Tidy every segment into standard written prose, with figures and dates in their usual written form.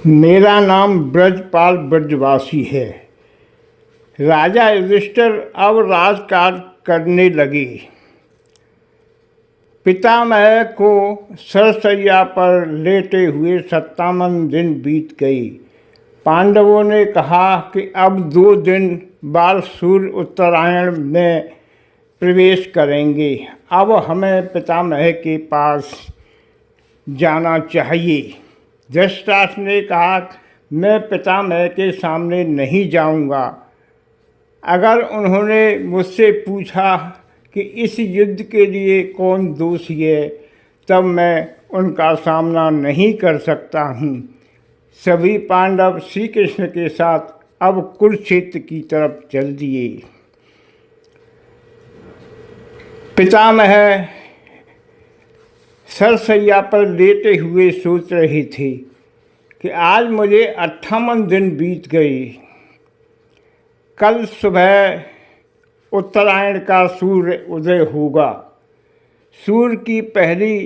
मेरा नाम ब्रजपाल ब्रजवासी है। राजा युधिष्ठिर अब राजकाज करने लगे। पितामह को सरसैया पर लेटे हुए 57 दिन बीत गए। पांडवों ने कहा कि अब 2 दिन बाद सूर्य उत्तरायण में प्रवेश करेंगे। अब हमें पितामह के पास जाना चाहिए। धृतराष्ट्र ने कहा, मैं पितामह के सामने नहीं जाऊंगा। अगर उन्होंने मुझसे पूछा कि इस युद्ध के लिए कौन दोषी है, तब मैं उनका सामना नहीं कर सकता हूँ। सभी पांडव श्री कृष्ण के साथ अब कुरुक्षेत्र की तरफ चल दिए। पितामह सरसैया पर लेटे हुए सोच रहे थे कि आज मुझे 58 दिन बीत गए। कल सुबह उत्तरायण का सूर्य उदय होगा। सूर्य की पहली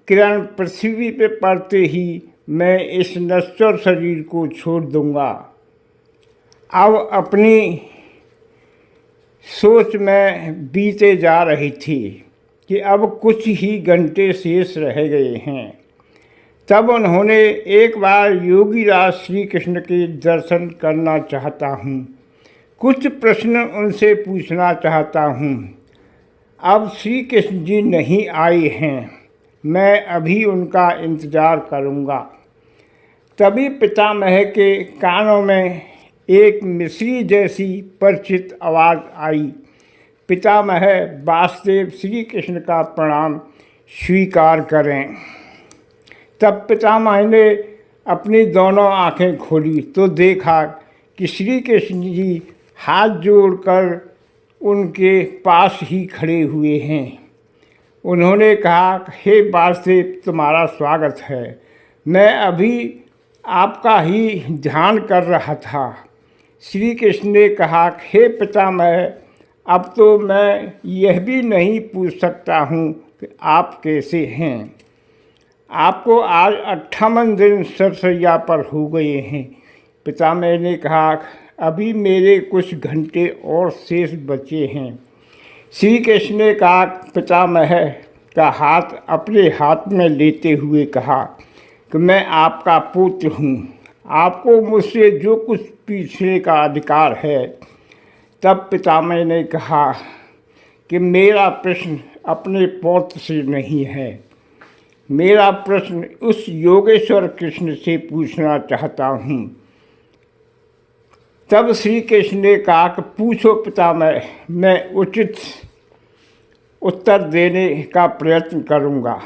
किरण पृथ्वी पर पड़ते ही मैं इस नश्वर शरीर को छोड़ दूंगा। अब अपनी सोच में बीते जा रही थी कि अब कुछ ही घंटे शेष रह गए हैं। तब उन्होंने एक बार योगीराज श्री कृष्ण के दर्शन करना चाहता हूँ, कुछ प्रश्न उनसे पूछना चाहता हूँ। अब श्री कृष्ण जी नहीं आए हैं, मैं अभी उनका इंतज़ार करूँगा। तभी पितामह के कानों में एक मिश्री जैसी परिचित आवाज़ आई, पितामह वासुदेव श्री कृष्ण का प्रणाम स्वीकार करें। तब पितामह ने अपनी दोनों आंखें खोली तो देखा कि श्री कृष्ण जी हाथ जोड़कर उनके पास ही खड़े हुए हैं। उन्होंने कहा, हे वासुदेव, तुम्हारा स्वागत है। मैं अभी आपका ही ध्यान कर रहा था। श्री कृष्ण ने कहा, हे पितामह, अब तो मैं यह भी नहीं पूछ सकता हूँ कि आप कैसे हैं। आपको आज 58 दिन सरसैया पर हो गए हैं। पितामह ने कहा, अभी मेरे कुछ घंटे और शेष बचे हैं। श्री कृष्ण ने कहा, पितामह का हाथ अपने हाथ में लेते हुए कहा कि मैं आपका पुत्र हूँ, आपको मुझसे जो कुछ पूछने का अधिकार है। तब पितामह ने कहा कि मेरा प्रश्न अपने पौत्र से नहीं है, मेरा प्रश्न उस योगेश्वर कृष्ण से पूछना चाहता हूँ। तब श्री कृष्ण ने कहा कि पूछो पितामह, मैं उचित उत्तर देने का प्रयत्न करूँगा।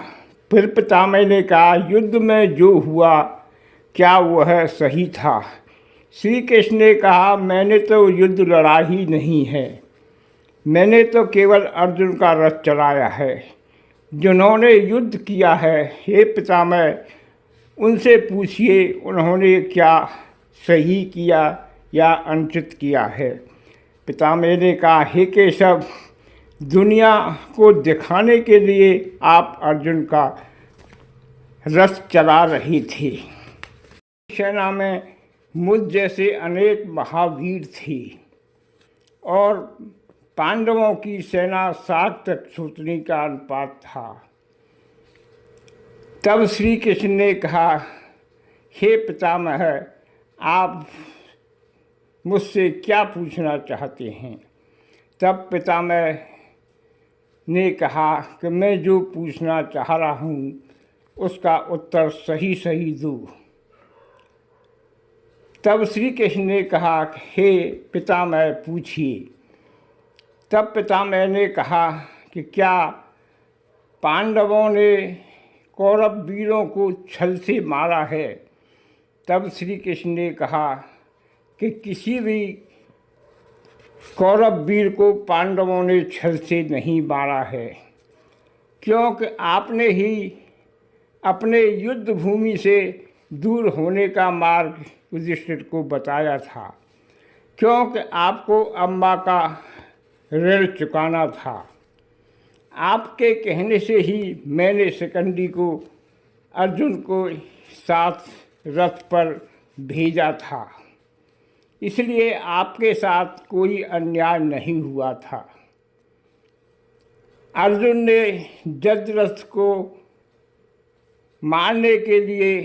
फिर पितामह ने कहा, युद्ध में जो हुआ क्या वह सही था? श्री कृष्ण ने कहा, मैंने तो युद्ध लड़ा ही नहीं है, मैंने तो केवल अर्जुन का रथ चलाया है। जिन्होंने युद्ध किया है, हे पितामह, उनसे पूछिए उन्होंने क्या सही किया या अनुचित किया है। पितामह ने कहा, हे केशव, दुनिया को दिखाने के लिए आप अर्जुन का रथ चला रहे थे। सेना में मुझ जैसे अनेक महावीर थे और पांडवों की सेना 7 तक सूतनी का अनुपात था। तब श्री कृष्ण ने कहा, हे पितामह, आप मुझसे क्या पूछना चाहते हैं? तब पितामह ने कहा कि मैं जो पूछना चाह रहा हूँ उसका उत्तर सही सही दो। तब श्री कृष्ण ने कहा, हे पितामह, पूछिए। तब पितामह ने कहा कि क्या पांडवों ने कौरव वीरों को छल से मारा है? तब श्री कृष्ण ने कहा कि किसी भी कौरव वीर को पांडवों ने छल से नहीं मारा है, क्योंकि आपने ही अपने युद्ध भूमि से दूर होने का मार्ग युधिष्ठिर को बताया था, क्योंकि आपको अम्बा का ऋण चुकाना था। आपके कहने से ही मैंने शिखंडी को अर्जुन को साथ रथ पर भेजा था, इसलिए आपके साथ कोई अन्याय नहीं हुआ था। अर्जुन ने जयद्रथ को मारने के लिए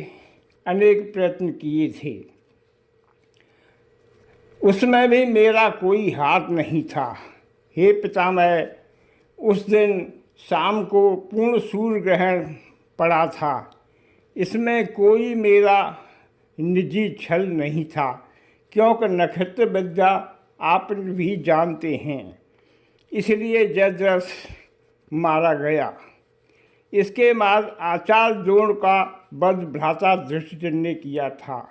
अनेक प्रयत्न किए थे, उसमें भी मेरा कोई हाथ नहीं था। हे पितामह, उस दिन शाम को पूर्ण सूर्य ग्रहण पड़ा था, इसमें कोई मेरा निजी छल नहीं था, क्योंकि नक्षत्र विद्या आप भी जानते हैं, इसलिए जयद्रथ मारा गया। इसके बाद आचार्य द्रोण का वध भ्राता धृष्टद्युम्न ने किया था,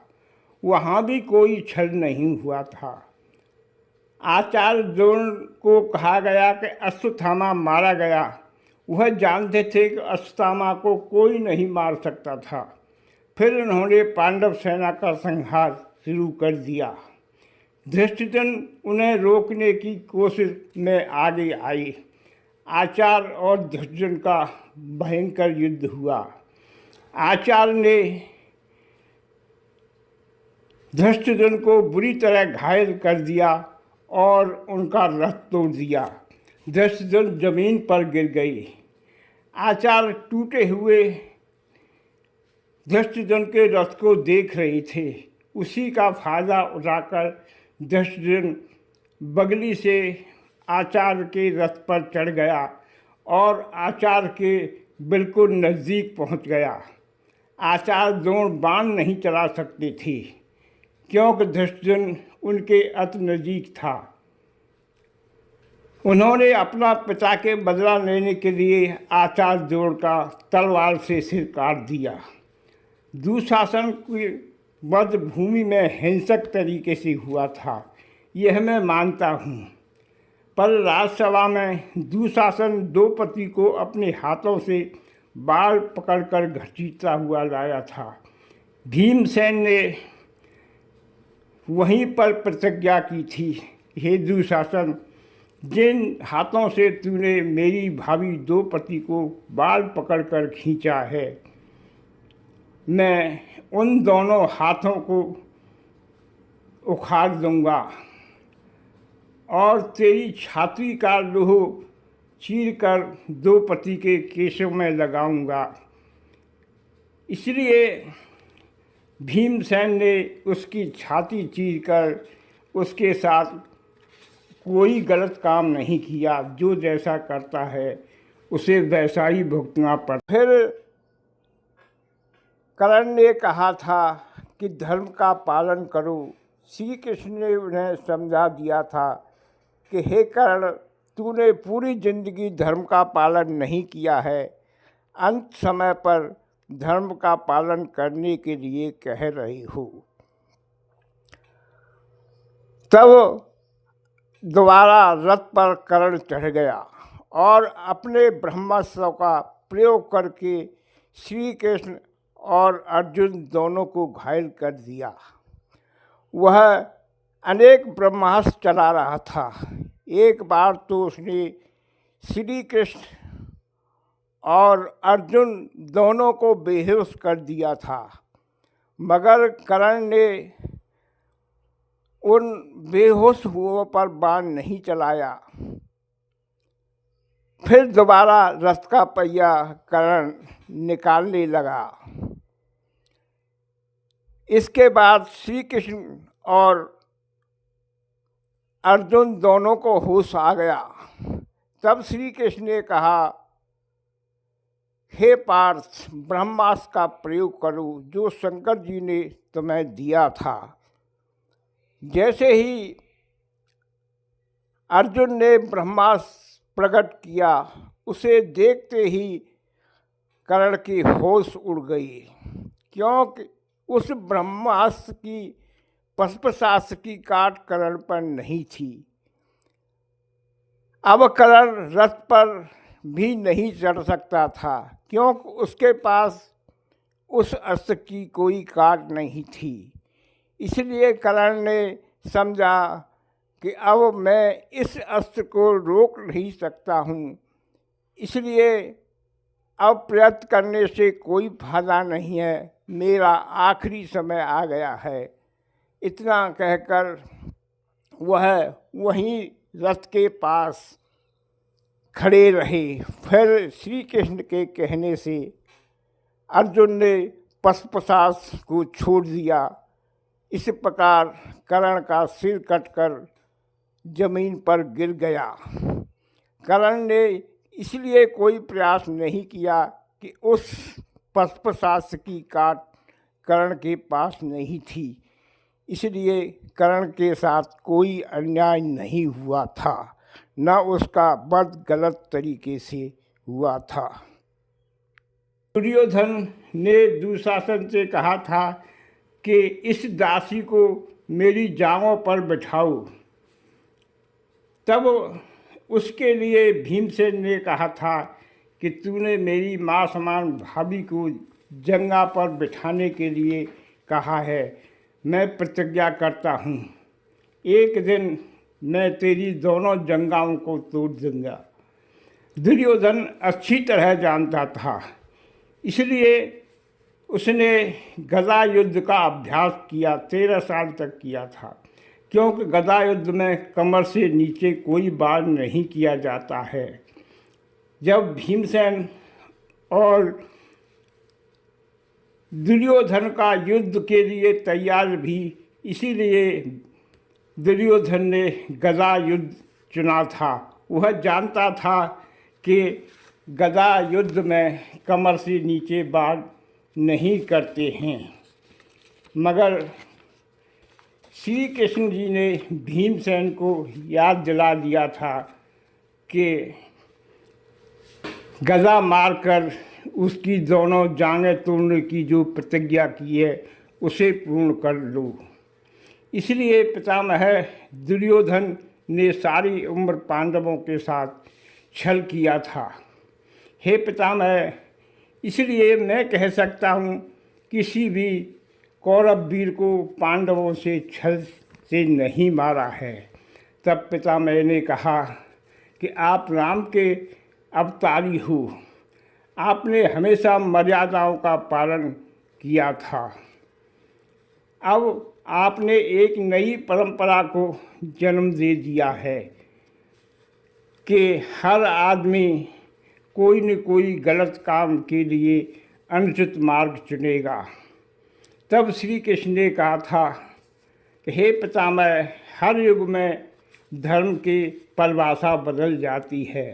वहाँ भी कोई छल नहीं हुआ था। आचार्य द्रोण को कहा गया कि अश्वत्थामा मारा गया, वह जानते थे कि अश्वत्थामा को कोई नहीं मार सकता था। फिर उन्होंने पांडव सेना का संहार शुरू कर दिया। धृष्टद्युम्न उन्हें रोकने की कोशिश में आगे आई। आचार्य और धृष्टद्युम्न का भयंकर युद्ध हुआ। आचार्य ने धृष्टद्युम्न को बुरी तरह घायल कर दिया और उनका रथ तोड़ दिया। धृष्टद्युम्न जमीन पर गिर गई। आचार्य टूटे हुए धृष्टद्युम्न के रथ को देख रहे थे। उसी का फायदा उठाकर धृष्टद्युम्न बगली से आचार्य के रथ पर चढ़ गया और आचार्य के बिल्कुल नज़दीक पहुंच गया। आचार्य द्रोण बाण नहीं चला सकते थे, क्योंकि धृष्टद्युम्न उनके अति नज़दीक था। उन्होंने अपना पिता के बदला लेने के लिए आचार्य द्रोण का तलवार से सिर काट दिया। दुशासन की वध भूमि में हिंसक तरीके से हुआ था, यह मैं मानता हूँ, पर राजसभा में दुशासन द्रौपदी को अपने हाथों से बाल पकड़कर घसीटता हुआ लाया था। भीमसेन ने वहीं पर प्रतिज्ञा की थी, हे दुशासन, जिन हाथों से तूने मेरी भाभी द्रौपदी को बाल पकड़कर खींचा है, मैं उन दोनों हाथों को उखाड़ दूंगा और तेरी छाती का लोह चीरकर द्रौपदी के केशों में लगाऊंगा। इसलिए भीमसेन ने उसकी छाती चीरकर उसके साथ कोई गलत काम नहीं किया। जो जैसा करता है उसे वैसा ही भुगतना पड़ता। फिर कर्ण ने कहा था कि धर्म का पालन करो। श्री कृष्ण ने उन्हें समझा दिया था कि हे कर्ण, तूने पूरी जिंदगी धर्म का पालन नहीं किया है, अंत समय पर धर्म का पालन करने के लिए कह रही हो। तब दोबारा रथ पर कर्ण चढ़ गया और अपने ब्रह्मास्त्र का प्रयोग करके श्री कृष्ण और अर्जुन दोनों को घायल कर दिया। वह अनेक ब्रह्मास्त्र चला रहा था। एक बार तो उसने श्री कृष्ण और अर्जुन दोनों को बेहोश कर दिया था, मगर कर्ण ने उन बेहोश हुओं पर बाण नहीं चलाया। फिर दोबारा रथ का पहिया कर्ण निकालने लगा। इसके बाद श्री कृष्ण और अर्जुन दोनों को होश आ गया। तब श्री कृष्ण ने कहा, हे पार्थ, ब्रह्मास्त्र का प्रयोग करो जो शंकर जी ने तुम्हें दिया था। जैसे ही अर्जुन ने ब्रह्मास्त्र प्रकट किया, उसे देखते ही कर्ण की होश उड़ गई, क्योंकि उस ब्रह्मास्त्र की पस्पशास्त्र की काट कर्ण पर नहीं थी। अब कर्ण रथ पर भी नहीं चढ़ सकता था, क्योंकि उसके पास उस अस्त्र की कोई काट नहीं थी। इसलिए कर्ण ने समझा कि अब मैं इस अस्त्र को रोक नहीं सकता हूँ, इसलिए अब प्रयत्न करने से कोई फायदा नहीं है, मेरा आखिरी समय आ गया है। इतना कहकर वह वहीं रथ के पास खड़े रहे। फिर श्री कृष्ण के कहने से अर्जुन ने पशुपशास को छोड़ दिया। इस प्रकार कर्ण का सिर कटकर जमीन पर गिर गया। कर्ण ने इसलिए कोई प्रयास नहीं किया कि उस पशुपशास की काट कर्ण के पास नहीं थी, इसलिए कर्ण के साथ कोई अन्याय नहीं हुआ था, न उसका वध गलत तरीके से हुआ था। दुर्योधन ने दुशासन से कहा था कि इस दासी को मेरी जांघों पर बिठाओ। तब उसके लिए भीमसेन ने कहा था कि तूने मेरी माँ समान भाभी को जंगा पर बिठाने के लिए कहा है। मैं प्रतिज्ञा करता हूँ, एक दिन मैं तेरी दोनों जंगाओं को तोड़ दूंगा। दुर्योधन अच्छी तरह जानता था, इसलिए उसने गदा युद्ध का अभ्यास किया, 13 साल तक किया था। क्योंकि गदा युद्ध में कमर से नीचे कोई वार नहीं किया जाता है। जब भीमसेन और दुर्योधन का युद्ध के लिए तैयार भी, इसीलिए दुर्योधन ने गदा युद्ध चुना था। वह जानता था कि गदा युद्ध में कमर से नीचे वार नहीं करते हैं। मगर श्री कृष्ण जी ने भीमसेन को याद दिला दिया था कि गदा मारकर उसकी दोनों जांघें तोड़ने की जो प्रतिज्ञा की है उसे पूर्ण कर लो। इसलिए पितामह दुर्योधन ने सारी उम्र पांडवों के साथ छल किया था। हे पितामह, इसलिए मैं कह सकता हूँ किसी भी कौरव वीर को पांडवों से छल से नहीं मारा है। तब पितामह ने कहा कि आप राम के अवतारी हो, आपने हमेशा मर्यादाओं का पालन किया था। अब आपने एक नई परंपरा को जन्म दे दिया है कि हर आदमी कोई न कोई गलत काम के लिए अनुचित मार्ग चुनेगा। तब श्री कृष्ण ने कहा था कि हे पितामह, हर युग में धर्म की परिभाषा बदल जाती है।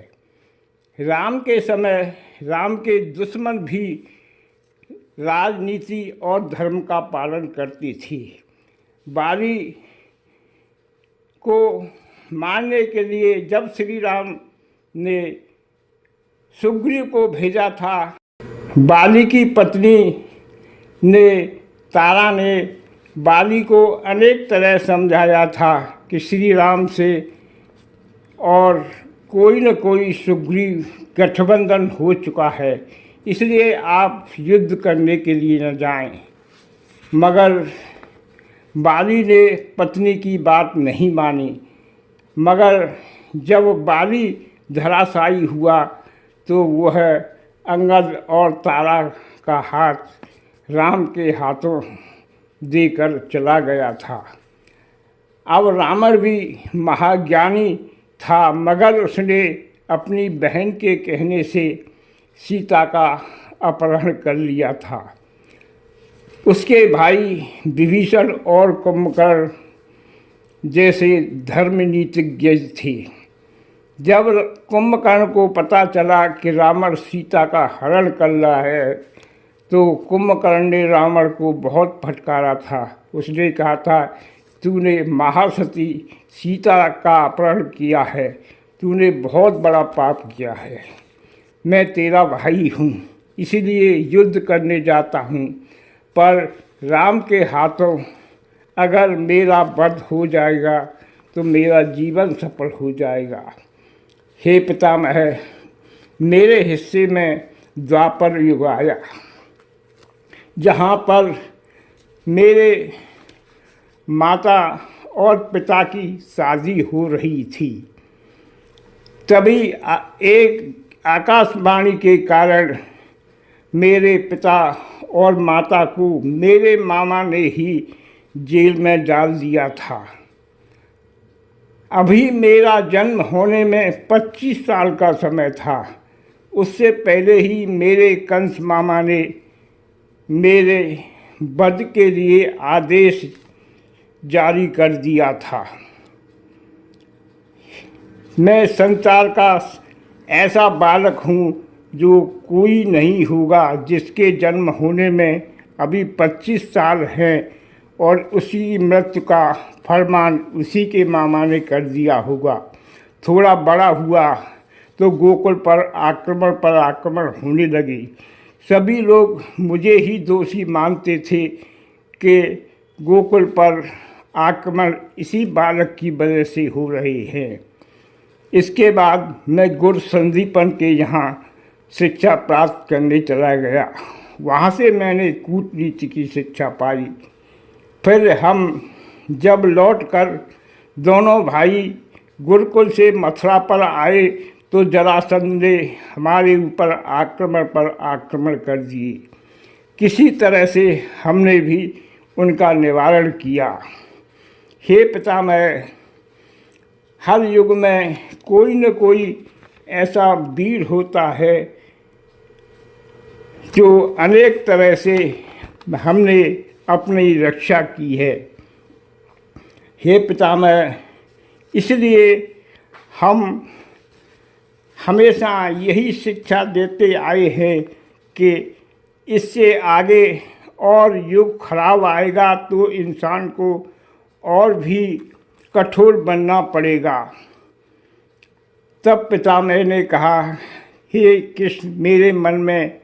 राम के समय राम के दुश्मन भी राजनीति और धर्म का पालन करती थी। बाली को मारने के लिए जब श्री राम ने सुग्रीव को भेजा था, बाली की पत्नी ने तारा ने बाली को अनेक तरह समझाया था कि श्री राम से और कोई न कोई सुग्रीव गठबंधन हो चुका है, इसलिए आप युद्ध करने के लिए न जाएं। मगर बाली ने पत्नी की बात नहीं मानी। मगर जब बाली धराशायी हुआ तो वह अंगद और तारा का हाथ राम के हाथों देकर चला गया था। अब रावण भी महाज्ञानी था, मगर उसने अपनी बहन के कहने से सीता का अपहरण कर लिया था। उसके भाई विभीषण और कुंभकर्ण जैसे धर्मनीतिज्ञ थे। जब कुंभकर्ण को पता चला कि रावण सीता का हरण कर रहा है तो कुंभकर्ण ने रावण को बहुत फटकारा था। उसने कहा था, तूने महासती सीता का अपहरण किया है, तूने बहुत बड़ा पाप किया है। मैं तेरा भाई हूँ, इसीलिए युद्ध करने जाता हूँ, पर राम के हाथों अगर मेरा वध हो जाएगा तो मेरा जीवन सफल हो जाएगा। हे पितामह, मेरे हिस्से में द्वापर युग आया, जहाँ पर मेरे माता और पिता की शादी हो रही थी। तभी एक आकाशवाणी के कारण मेरे पिता और माता को मेरे मामा ने ही जेल में डाल दिया था। अभी मेरा जन्म होने में 25 साल का समय था। उससे पहले ही मेरे कंस मामा ने मेरे वध के लिए आदेश जारी कर दिया था। मैं संसार का ऐसा बालक हूँ जो कोई नहीं होगा, जिसके जन्म होने में अभी 25 साल हैं और उसी मृत्यु का फरमान उसी के मामा ने कर दिया होगा। थोड़ा बड़ा हुआ तो गोकुल पर आक्रमण होने लगी। सभी लोग मुझे ही दोषी मानते थे कि गोकुल पर आक्रमण इसी बालक की वजह से हो रहे हैं। इसके बाद मैं गुरु संदीपन के यहाँ शिक्षा प्राप्त करने चला गया। वहाँ से मैंने कूटनीति की शिक्षा पाई। फिर हम जब लौटकर दोनों भाई गुरुकुल से मथुरा पर आए तो जरासंध ने हमारे ऊपर आक्रमण कर दिए। किसी तरह से हमने भी उनका निवारण किया। हे पितामह, हर युग में कोई न कोई ऐसा वीर होता है जो अनेक तरह से हमने अपनी रक्षा की है। हे पितामह, इसलिए हम हमेशा यही शिक्षा देते आए हैं कि इससे आगे और युग खराब आएगा तो इंसान को और भी कठोर बनना पड़ेगा। तब पितामह ने कहा, हे कृष्ण, मेरे मन में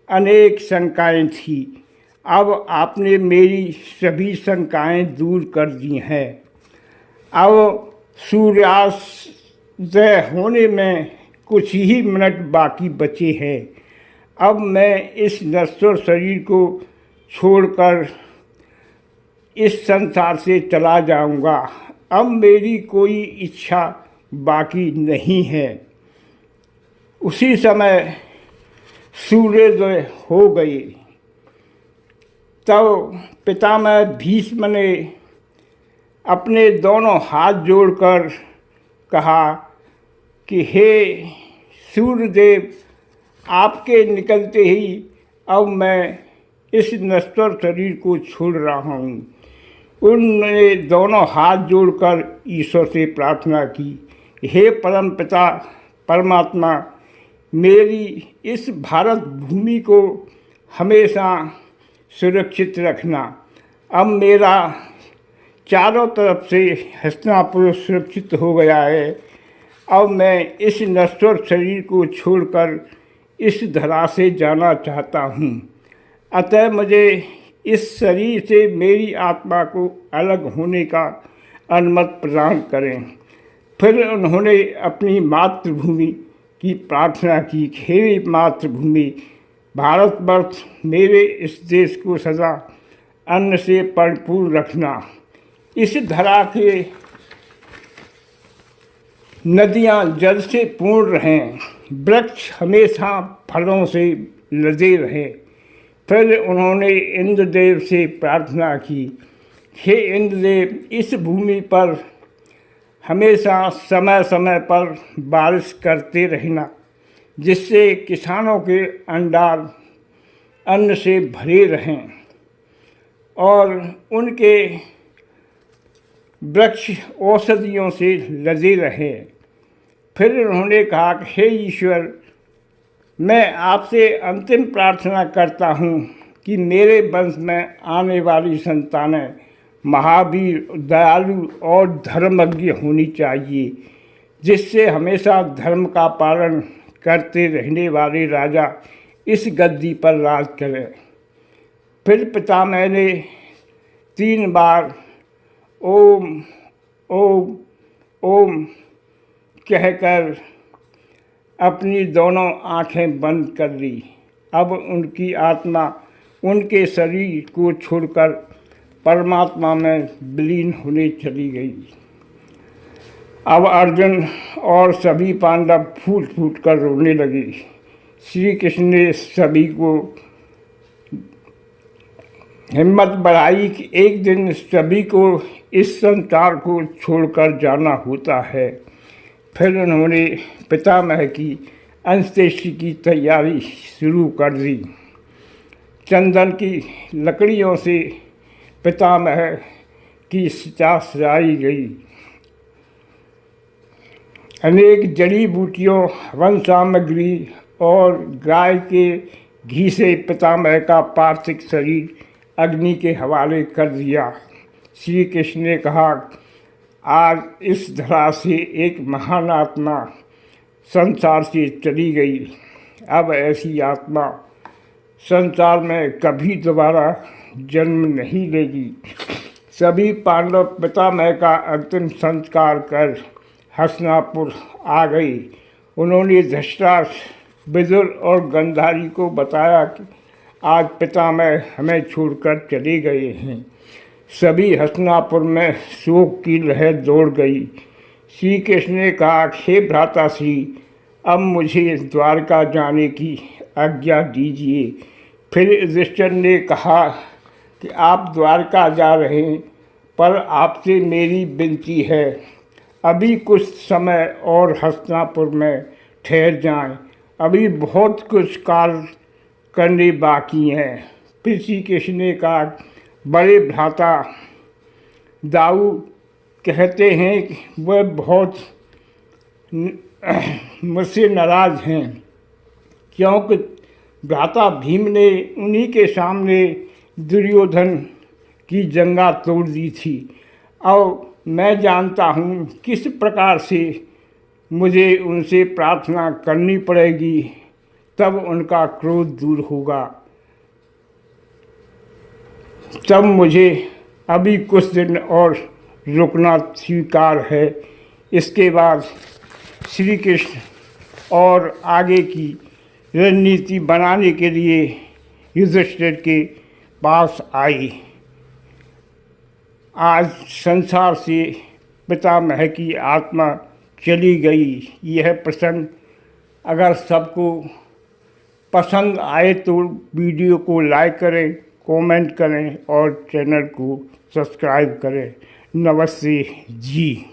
अनेक शंकाएं थी। अब आपने मेरी सभी शंकाएं दूर कर दी हैं। अब सूर्यास्त होने में कुछ ही मिनट बाकी बचे हैं। अब मैं इस नश्वर शरीर को छोड़कर इस संसार से चला जाऊंगा। अब मेरी कोई इच्छा बाकी नहीं है। उसी समय सूर्योदय हो गए। तब पितामह भीष्म ने अपने दोनों हाथ जोड़कर कहा कि हे सूर्यदेव, आपके निकलते ही अब मैं इस नश्वर शरीर को छोड़ रहा हूँ। उन्होंने दोनों हाथ जोड़कर ईश्वर से प्रार्थना की, हे परम पिता परमात्मा, मेरी इस भारत भूमि को हमेशा सुरक्षित रखना। अब मेरा चारों तरफ से हस्तिनापुर सुरक्षित हो गया है। अब मैं इस नश्वर शरीर को छोड़कर इस धरा से जाना चाहता हूँ। अतः मुझे इस शरीर से मेरी आत्मा को अलग होने का अनुमति प्रदान करें। फिर उन्होंने अपनी मातृभूमि की प्रार्थना की, हे मातृभूमि, भारतवर्ष मेरे इस देश को सदा अन्न से परिपूर्ण रखना। इस धरा के नदियाँ जल से पूर्ण रहें, वृक्ष हमेशा फलों से लदे रहें। फिर उन्होंने इंद्रदेव से प्रार्थना की, हे इंद्रदेव, इस भूमि पर हमेशा समय समय पर बारिश करते रहना, जिससे किसानों के अंडार अन्न से भरे रहें और उनके वृक्ष औषधियों से लदे रहें। फिर उन्होंने कहा, हे ईश्वर, मैं आपसे अंतिम प्रार्थना करता हूँ कि मेरे वंश में आने वाली संतानें महावीर, दयालु और धर्मज्ञ होनी चाहिए, जिससे हमेशा धर्म का पालन करते रहने वाले राजा इस गद्दी पर राज करें। फिर पितामह ने 3 बार ओम ओम ओम कहकर अपनी दोनों आँखें बंद कर ली। अब उनकी आत्मा उनके शरीर को छोड़कर परमात्मा में विलीन होने चली गई। अब अर्जुन और सभी पांडव फूट फूट कर रोने लगे। श्री कृष्ण ने सभी को हिम्मत बढ़ाई कि एक दिन सभी को इस संसार को छोड़कर जाना होता है। फिर उन्होंने पितामह की अंत्येष्टि की तैयारी शुरू कर दी। चंदन की लकड़ियों से पितामह की चिता सजाई गई। अनेक जड़ी बूटियों, वन सामग्री और गाय के घी से पितामह का पार्थिव शरीर अग्नि के हवाले कर दिया। श्री कृष्ण ने कहा, आज इस धरा से एक महान आत्मा संसार से चली गई। अब ऐसी आत्मा संसार में कभी दोबारा जन्म नहीं लेगी। सभी पांडव पितामह का अंतिम संस्कार कर हस्तिनापुर आ गए। उन्होंने धृतराष्ट्र, विदुर और गांधारी को बताया कि आज पितामह हमें छोड़कर चले गए हैं। सभी हस्तिनापुर में शोक की लहर दौड़ गई। श्री कृष्ण ने कहा, हे भ्राताश्री, अब मुझे द्वारका जाने की आज्ञा दीजिए। फिर युधिष्ठिर ने कहा कि आप द्वारका जा रहे हैं, पर आपसे मेरी विनती है, अभी कुछ समय और हस्तिनापुर में ठहर जाएं। अभी बहुत कुछ कार्य करने बाकी हैं। फिर श्री कृष्ण ने कहा, बड़े भ्राता दाऊ कहते हैं कि वह बहुत मुझसे नाराज हैं, क्योंकि भ्राता भीम ने उन्हीं के सामने दुर्योधन की जंगा तोड़ दी थी। और मैं जानता हूँ किस प्रकार से मुझे उनसे प्रार्थना करनी पड़ेगी, तब उनका क्रोध दूर होगा। तब मुझे अभी कुछ दिन और रुकना स्वीकार है। इसके बाद श्री कृष्ण और आगे की रणनीति बनाने के लिए युधिष्ठिर के पास आई। आज संसार से पितामह की आत्मा चली गई। यह प्रसंग अगर सबको पसंद आए तो वीडियो को लाइक करें, कमेंट करें और चैनल को सब्सक्राइब करें। नमस्ते जी।